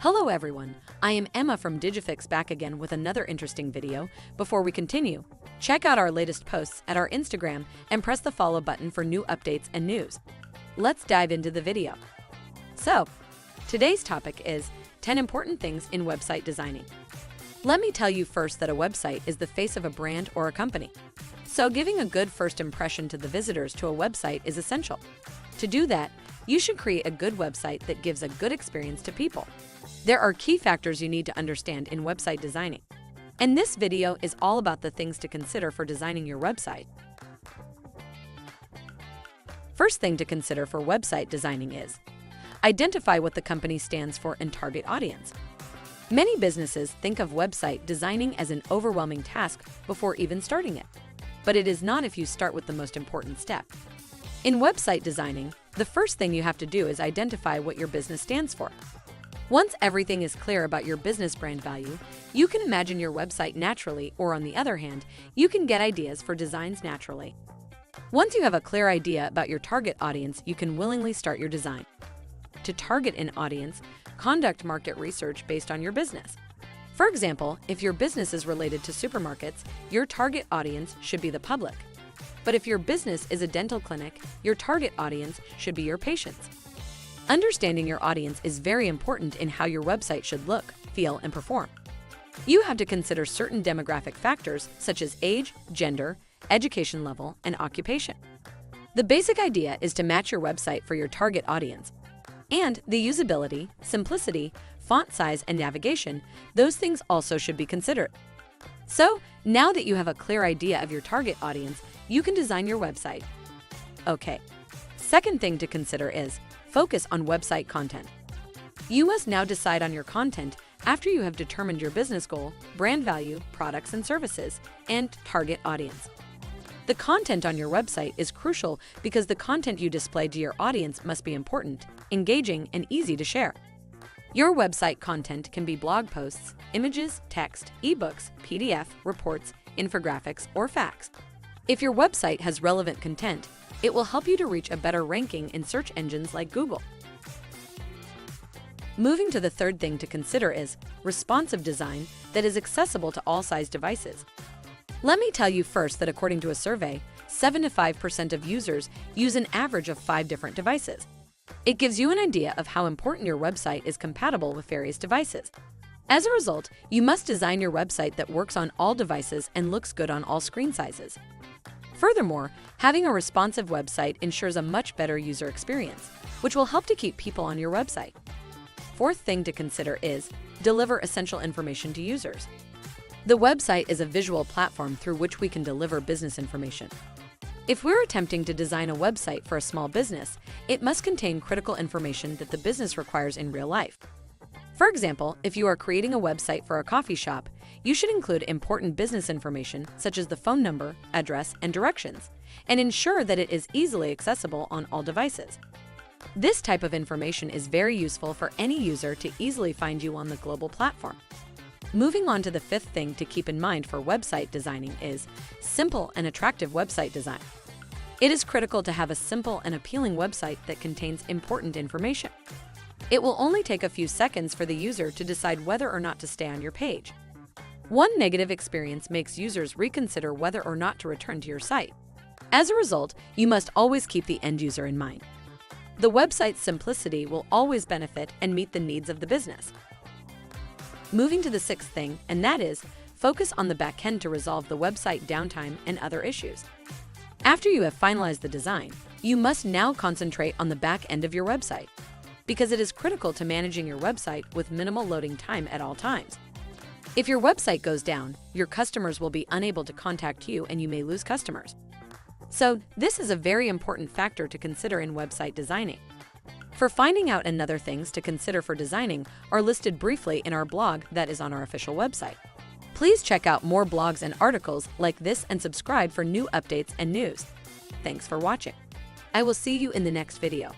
Hello everyone, I am Emma from DigiFix back again with another interesting video. Before we continue, check out our latest posts at our Instagram and press the follow button for new updates and news. Let's dive into the video. So, today's topic is 10 important things in website designing. Let me tell you first that a website is the face of a brand or a company. So giving a good first impression to the visitors to a website is essential. To do that, you should create a good website that gives a good experience to people. There are key factors you need to understand in website designing. And this video is all about the things to consider for designing your website. First thing to consider for website designing is identify what the company stands for and target audience. Many businesses think of website designing as an overwhelming task before even starting it. But it is not if you start with the most important step. In website designing, the first thing you have to do is identify what your business stands for. Once everything is clear about your business brand value, you can imagine your website naturally, or on the other hand, you can get ideas for designs naturally. Once you have a clear idea about your target audience, you can willingly start your design. To target an audience, conduct market research based on your business. For example, if your business is related to supermarkets, your target audience should be the public. But if your business is a dental clinic, your target audience should be your patients. Understanding your audience is very important in how your website should look, feel, and perform. You have to consider certain demographic factors such as age, gender, education level, and occupation. The basic idea is to match your website for your target audience. And the usability, simplicity, font size, and navigation, those things also should be considered. So, now that you have a clear idea of your target audience, you can design your website. Okay. Second thing to consider is focus on website content. You must now decide on your content after you have determined your business goal, brand value, products and services, and target audience. The content on your website is crucial because the content you display to your audience must be important, engaging, and easy to share. Your website content can be blog posts, images, text, ebooks, PDF, reports, infographics, or facts. If your website has relevant content, it will help you to reach a better ranking in search engines like Google. Moving to the third thing to consider is responsive design that is accessible to all size devices. Let me tell you first that according to a survey, 75% of users use an average of 5 different devices. It gives you an idea of how important your website is compatible with various devices. As a result, you must design your website that works on all devices and looks good on all screen sizes. Furthermore, having a responsive website ensures a much better user experience, which will help to keep people on your website. Fourth thing to consider is deliver essential information to users. The website is a visual platform through which we can deliver business information. If we're attempting to design a website for a small business, it must contain critical information that the business requires in real life. For example, if you are creating a website for a coffee shop, you should include important business information such as the phone number, address, and directions, and ensure that it is easily accessible on all devices. This type of information is very useful for any user to easily find you on the global platform. Moving on to the fifth thing to keep in mind for website designing is simple and attractive website design. It is critical to have a simple and appealing website that contains important information. It will only take a few seconds for the user to decide whether or not to stay on your page. One negative experience makes users reconsider whether or not to return to your site. As a result, you must always keep the end user in mind. The website's simplicity will always benefit and meet the needs of the business. Moving to the sixth thing, and that is focus on the back end to resolve the website downtime and other issues. After you have finalized the design, you must now concentrate on the back end of your website, because it is critical to managing your website with minimal loading time at all times. If your website goes down, your customers will be unable to contact you and you may lose customers. So, this is a very important factor to consider in website designing. For finding out and other things to consider for designing are listed briefly in our blog that is on our official website. Please check out more blogs and articles like this and subscribe for new updates and news. Thanks for watching. I will see you in the next video.